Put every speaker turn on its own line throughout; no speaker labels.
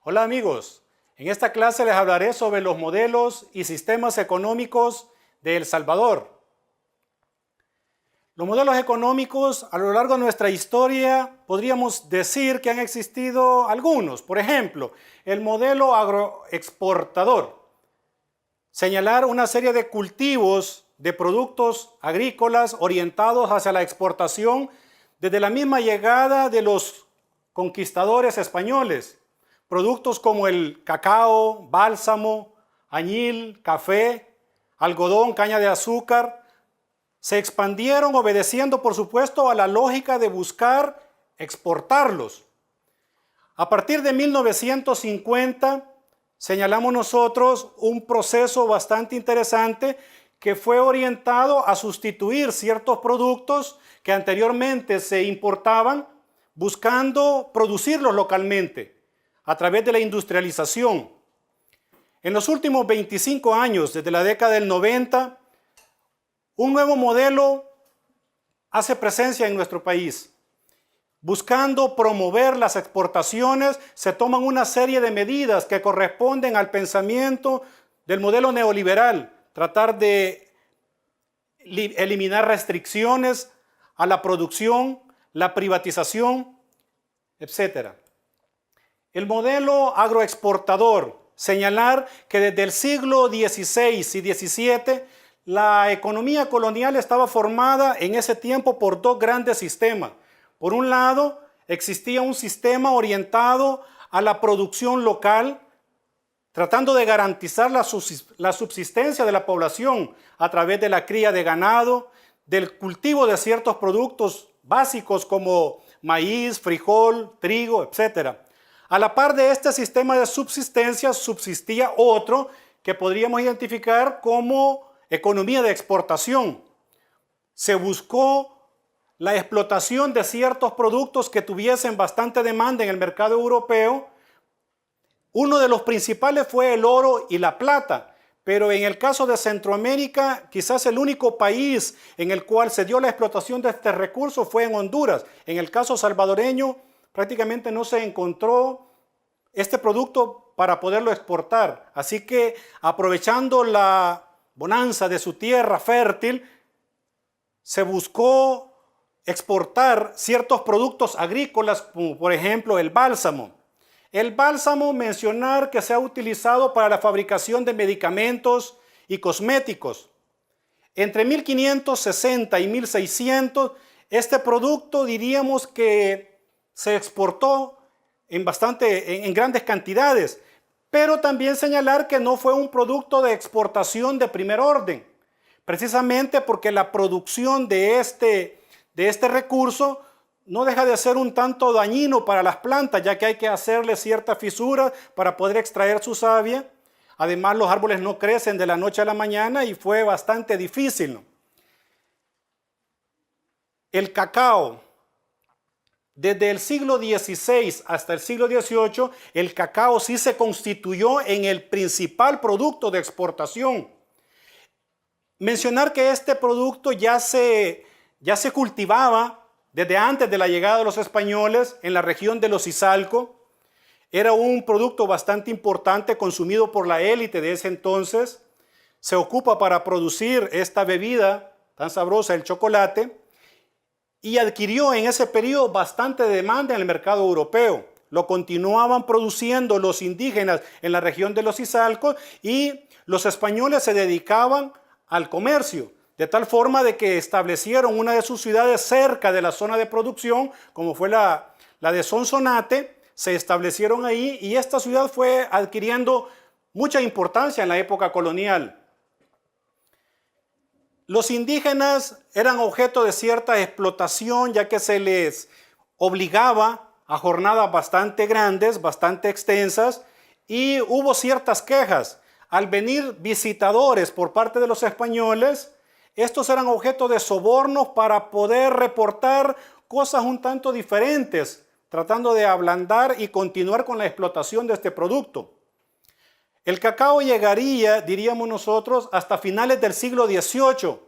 Hola amigos, en esta clase les hablaré sobre los modelos y sistemas económicos de El Salvador. Los modelos económicos a lo largo de nuestra historia podríamos decir que han existido algunos. Por ejemplo, el modelo agroexportador. Señalar una serie de cultivos de productos agrícolas orientados hacia la exportación desde la misma llegada de los conquistadores españoles. Productos como el cacao, bálsamo, añil, café, algodón, caña de azúcar, se expandieron obedeciendo, por supuesto, a la lógica de buscar exportarlos. A partir de 1950, señalamos nosotros un proceso bastante interesante que fue orientado a sustituir ciertos productos que anteriormente se importaban, buscando producirlos localmente a través de la industrialización. En los últimos 25 años, desde la década del 90, un nuevo modelo hace presencia en nuestro país. Buscando promover las exportaciones, se toman una serie de medidas que corresponden al pensamiento del modelo neoliberal. Tratar de eliminar restricciones a la producción, la privatización, etc. El modelo agroexportador, señalar que desde el siglo XVI y XVII la economía colonial estaba formada en ese tiempo por dos grandes sistemas. Por un lado, existía un sistema orientado a la producción local, tratando de garantizar la subsistencia de la población a través de la cría de ganado, del cultivo de ciertos productos básicos como maíz, frijol, trigo, etc. A la par de este sistema de subsistencia subsistía otro que podríamos identificar como economía de exportación. Se buscó la explotación de ciertos productos que tuviesen bastante demanda en el mercado europeo. Uno de los principales fue el oro y la plata, pero en el caso de Centroamérica, quizás el único país en el cual se dio la explotación de este recurso fue en Honduras. En el caso salvadoreño, prácticamente no se encontró este producto para poderlo exportar. Así que, aprovechando la bonanza de su tierra fértil, se buscó exportar ciertos productos agrícolas, como por ejemplo el bálsamo. El bálsamo, mencionar que se ha utilizado para la fabricación de medicamentos y cosméticos. Entre 1560 y 1600, este producto diríamos que se exportó en grandes cantidades, pero también señalar que no fue un producto de exportación de primer orden, precisamente porque la producción de este recurso no deja de ser un tanto dañino para las plantas, ya que hay que hacerle ciertas fisuras para poder extraer su savia. Además, los árboles no crecen de la noche a la mañana y fue bastante difícil, ¿no? El cacao. Desde el siglo XVI hasta el siglo XVIII, el cacao sí se constituyó en el principal producto de exportación. Mencionar que este producto ya se cultivaba desde antes de la llegada de los españoles en la región de los Izalco. Era un producto bastante importante consumido por la élite de ese entonces. Se ocupa para producir esta bebida tan sabrosa, el chocolate, y adquirió en ese periodo bastante demanda en el mercado europeo. Lo continuaban produciendo los indígenas en la región de los Izalcos y los españoles se dedicaban al comercio, de tal forma de que establecieron una de sus ciudades cerca de la zona de producción, como fue la de Sonsonate. Se establecieron ahí y esta ciudad fue adquiriendo mucha importancia en la época colonial. Los indígenas eran objeto de cierta explotación, ya que se les obligaba a jornadas bastante grandes, bastante extensas, y hubo ciertas quejas. Al venir visitadores por parte de los españoles, estos eran objeto de sobornos para poder reportar cosas un tanto diferentes, tratando de ablandar y continuar con la explotación de este producto. El cacao llegaría, diríamos nosotros, hasta finales del siglo XVIII.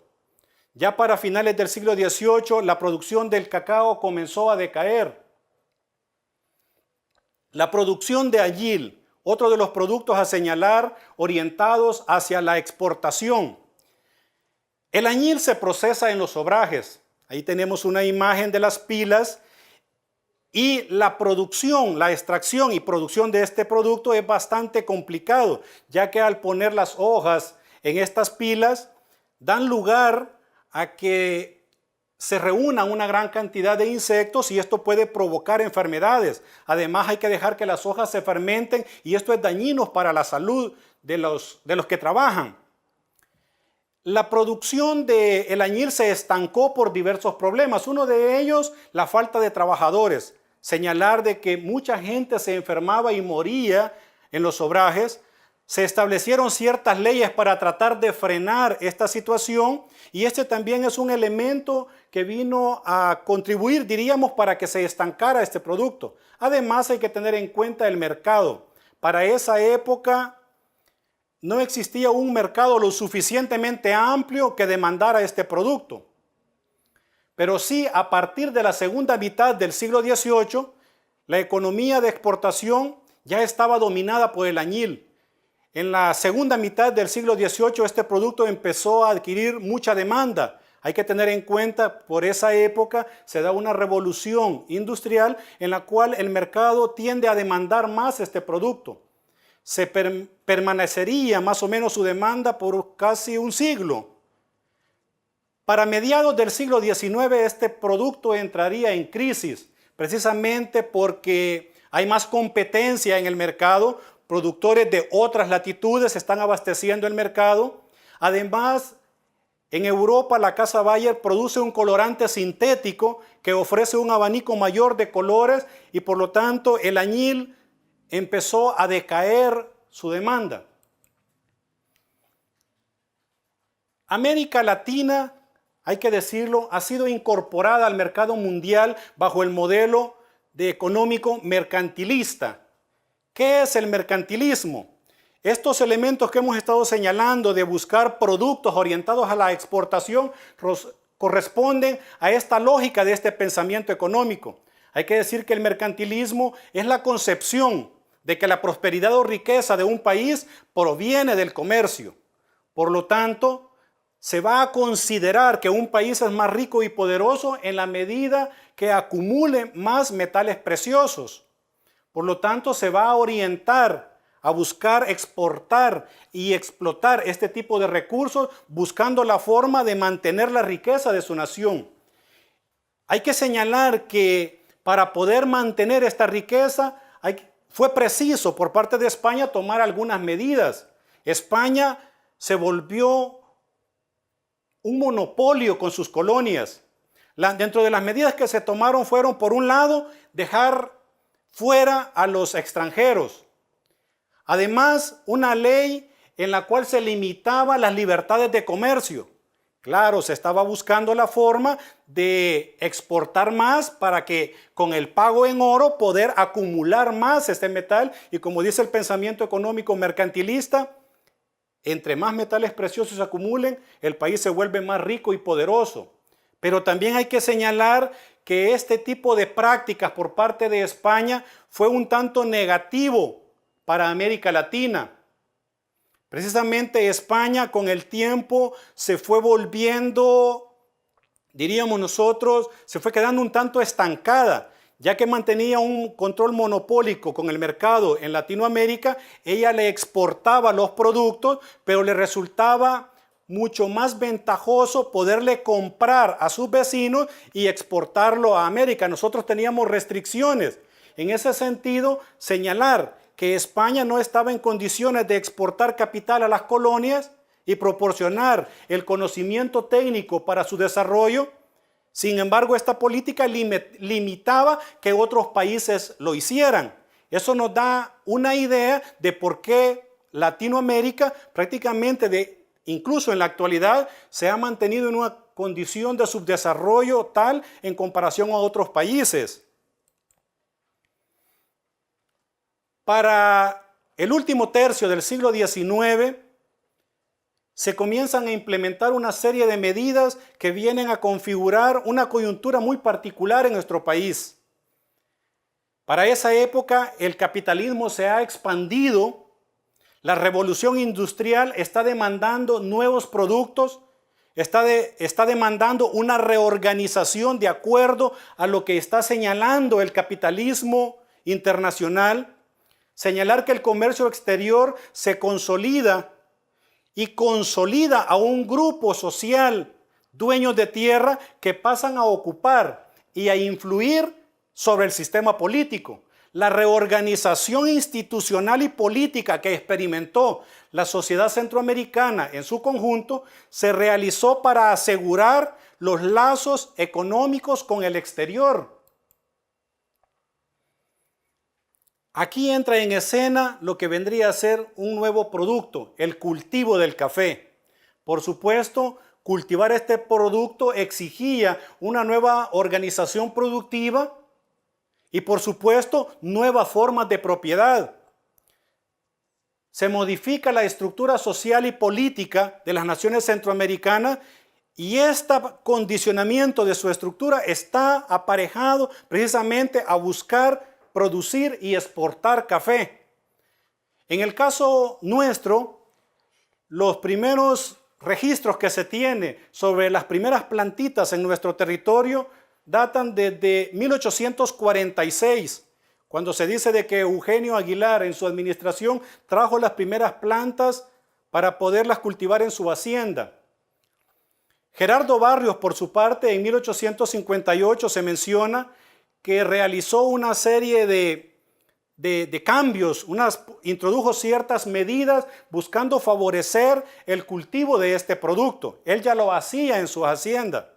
Ya para finales del siglo XVIII, la producción del cacao comenzó a decaer. La producción de añil, otro de los productos a señalar orientados hacia la exportación. El añil se procesa en los obrajes. Ahí tenemos una imagen de las pilas y la producción, la extracción y producción de este producto es bastante complicado, ya que al poner las hojas en estas pilas dan lugar a que se reúna una gran cantidad de insectos y esto puede provocar enfermedades. Además hay que dejar que las hojas se fermenten y esto es dañino para la salud de los que trabajan. La producción del añil se estancó por diversos problemas. Uno de ellos, la falta de trabajadores. Señalar de que mucha gente se enfermaba y moría en los obrajes. Se establecieron ciertas leyes para tratar de frenar esta situación y este también es un elemento que vino a contribuir, diríamos, para que se estancara este producto. Además hay que tener en cuenta el mercado. Para esa época no existía un mercado lo suficientemente amplio que demandara este producto. Pero sí, a partir de la segunda mitad del siglo XVIII, la economía de exportación ya estaba dominada por el añil. En la segunda mitad del siglo XVIII este producto empezó a adquirir mucha demanda. Hay que tener en cuenta, por esa época se da una revolución industrial en la cual el mercado tiende a demandar más este producto. Se permanecería más o menos su demanda por casi un siglo. Para mediados del siglo XIX este producto entraría en crisis, precisamente porque hay más competencia en el mercado. Productores de otras latitudes están abasteciendo el mercado. Además, en Europa la casa Bayer produce un colorante sintético que ofrece un abanico mayor de colores y por lo tanto el añil empezó a decaer su demanda. América Latina, hay que decirlo, ha sido incorporada al mercado mundial bajo el modelo económico mercantilista. ¿Qué es el mercantilismo? Estos elementos que hemos estado señalando de buscar productos orientados a la exportación corresponden a esta lógica de este pensamiento económico. Hay que decir que el mercantilismo es la concepción de que la prosperidad o riqueza de un país proviene del comercio. Por lo tanto, se va a considerar que un país es más rico y poderoso en la medida que acumule más metales preciosos. Por lo tanto, se va a orientar a buscar exportar y explotar este tipo de recursos, buscando la forma de mantener la riqueza de su nación. Hay que señalar que para poder mantener esta riqueza, fue preciso por parte de España tomar algunas medidas. España se volvió un monopolio con sus colonias. Dentro de las medidas que se tomaron fueron, por un lado, dejar fuera a los extranjeros. Además, una ley en la cual se limitaba las libertades de comercio. Claro, se estaba buscando la forma de exportar más para que con el pago en oro poder acumular más este metal y como dice el pensamiento económico mercantilista, entre más metales preciosos se acumulen, el país se vuelve más rico y poderoso. Pero también hay que señalar que este tipo de prácticas por parte de España fue un tanto negativo para América Latina. Precisamente España con el tiempo se fue volviendo, diríamos nosotros, se fue quedando un tanto estancada, ya que mantenía un control monopólico con el mercado en Latinoamérica. Ella le exportaba los productos, pero le resultaba mucho más ventajoso poderle comprar a sus vecinos y exportarlo a América. Nosotros teníamos restricciones. En ese sentido, señalar que España no estaba en condiciones de exportar capital a las colonias y proporcionar el conocimiento técnico para su desarrollo. Sin embargo, esta política limitaba que otros países lo hicieran. Eso nos da una idea de por qué Latinoamérica prácticamente incluso en la actualidad se ha mantenido en una condición de subdesarrollo tal en comparación a otros países. Para el último tercio del siglo XIX se comienzan a implementar una serie de medidas que vienen a configurar una coyuntura muy particular en nuestro país. Para esa época el capitalismo se ha expandido, la revolución industrial está demandando nuevos productos, está demandando una reorganización de acuerdo a lo que está señalando el capitalismo internacional, señalar que el comercio exterior se consolida y consolida a un grupo social, dueños de tierra, que pasan a ocupar y a influir sobre el sistema político. La reorganización institucional y política que experimentó la sociedad centroamericana en su conjunto se realizó para asegurar los lazos económicos con el exterior. Aquí entra en escena lo que vendría a ser un nuevo producto, el cultivo del café. Por supuesto, cultivar este producto exigía una nueva organización productiva y, por supuesto, nuevas formas de propiedad. Se modifica la estructura social y política de las naciones centroamericanas y este condicionamiento de su estructura está aparejado precisamente a buscar producir y exportar café. En el caso nuestro, los primeros registros que se tiene sobre las primeras plantitas en nuestro territorio datan desde 1846, cuando se dice de que Eugenio Aguilar en su administración trajo las primeras plantas para poderlas cultivar en su hacienda. Gerardo Barrios, por su parte, en 1858 se menciona que realizó una serie de cambios, introdujo ciertas medidas buscando favorecer el cultivo de este producto. Él ya lo hacía en su hacienda.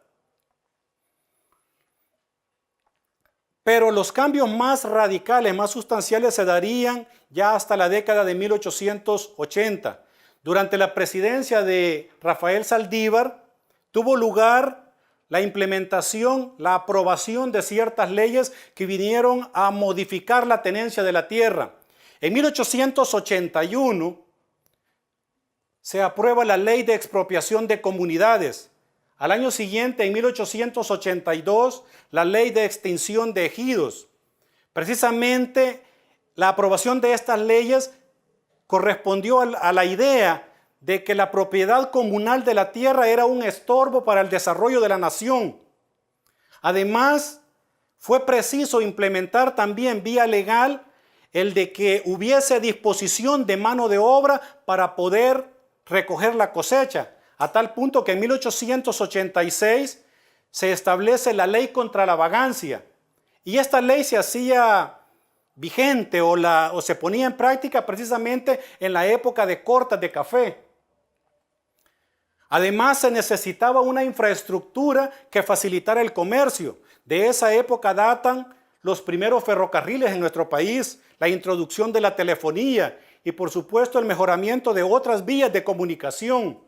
Pero los cambios más radicales, más sustanciales se darían ya hasta la década de 1880. Durante la presidencia de Rafael Saldívar tuvo lugar la implementación, la aprobación de ciertas leyes que vinieron a modificar la tenencia de la tierra. En 1881 se aprueba la Ley de Expropiación de Comunidades. Al año siguiente, en 1882, la Ley de Extinción de Ejidos. Precisamente la aprobación de estas leyes correspondió a la idea de que la propiedad comunal de la tierra era un estorbo para el desarrollo de la nación. Además, fue preciso implementar también vía legal el de que hubiese disposición de mano de obra para poder recoger la cosecha, a tal punto que en 1886 se establece la ley contra la vagancia, y esta ley se hacía vigente o se ponía en práctica precisamente en la época de cortas de café. Además, se necesitaba una infraestructura que facilitara el comercio. De esa época datan los primeros ferrocarriles en nuestro país, la introducción de la telefonía y, por supuesto, el mejoramiento de otras vías de comunicación.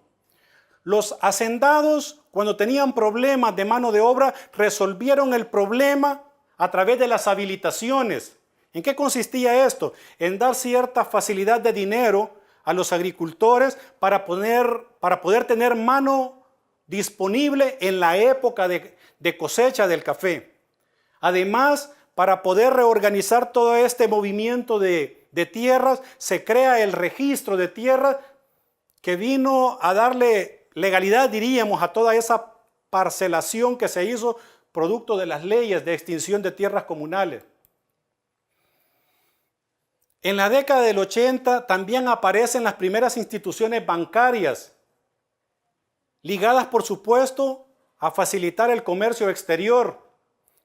Los hacendados, cuando tenían problemas de mano de obra, resolvieron el problema a través de las habilitaciones. ¿En qué consistía esto? En dar cierta facilidad de dinero a los agricultores para poder tener mano disponible en la época de cosecha del café. Además, para poder reorganizar todo este movimiento de tierras, se crea el registro de tierras que vino a darle legalidad, diríamos, a toda esa parcelación que se hizo producto de las leyes de extinción de tierras comunales. En la década del 80 también aparecen las primeras instituciones bancarias, ligadas por supuesto a facilitar el comercio exterior.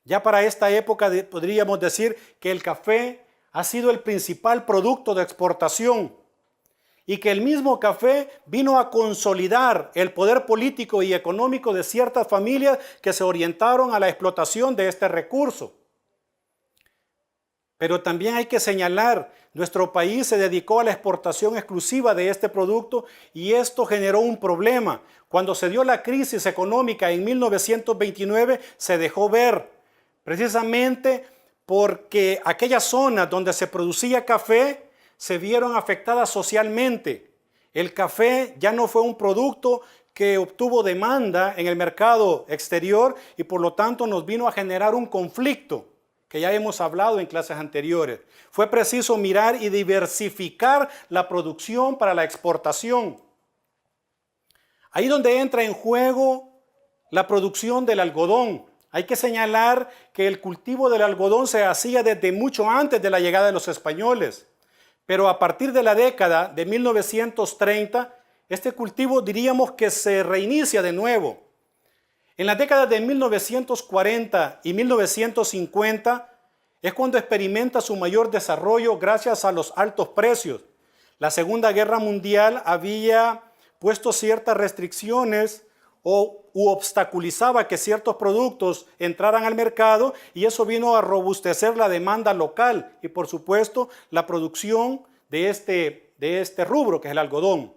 Ya para esta época podríamos decir que el café ha sido el principal producto de exportación y que el mismo café vino a consolidar el poder político y económico de ciertas familias que se orientaron a la explotación de este recurso. Pero también hay que señalar, nuestro país se dedicó a la exportación exclusiva de este producto y esto generó un problema. Cuando se dio la crisis económica en 1929 se dejó ver, precisamente porque aquellas zonas donde se producía café se vieron afectadas socialmente. El café ya no fue un producto que obtuvo demanda en el mercado exterior y por lo tanto nos vino a generar un conflicto que ya hemos hablado en clases anteriores. Fue preciso mirar y diversificar la producción para la exportación. Ahí donde entra en juego la producción del algodón. Hay que señalar que el cultivo del algodón se hacía desde mucho antes de la llegada de los españoles. Pero a partir de la década de 1930, este cultivo diríamos que se reinicia de nuevo. En las décadas de 1940 y 1950 es cuando experimenta su mayor desarrollo gracias a los altos precios. La Segunda Guerra Mundial había puesto ciertas restricciones u obstaculizaba que ciertos productos entraran al mercado y eso vino a robustecer la demanda local y por supuesto la producción de este rubro que es el algodón.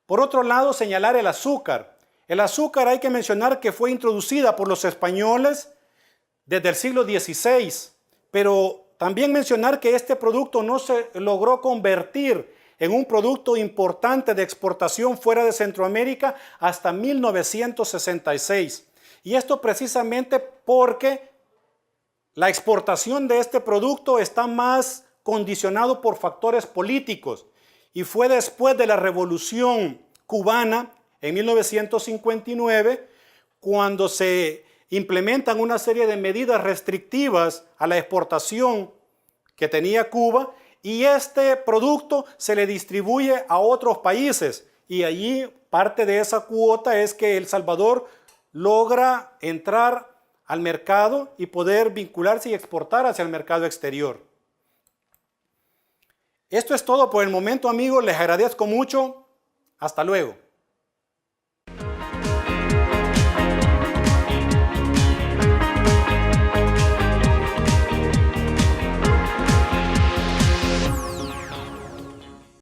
Por otro lado, señalar el azúcar. El azúcar hay que mencionar que fue introducida por los españoles desde el siglo XVI, pero también mencionar que este producto no se logró convertir en un producto importante de exportación fuera de Centroamérica hasta 1966. Y esto precisamente porque la exportación de este producto está más condicionado por factores políticos. Y fue después de la Revolución Cubana, en 1959, cuando se implementan una serie de medidas restrictivas a la exportación que tenía Cuba y este producto se le distribuye a otros países y allí parte de esa cuota es que El Salvador logra entrar al mercado y poder vincularse y exportar hacia el mercado exterior. Esto es todo por el momento, amigos. Les agradezco mucho. Hasta luego.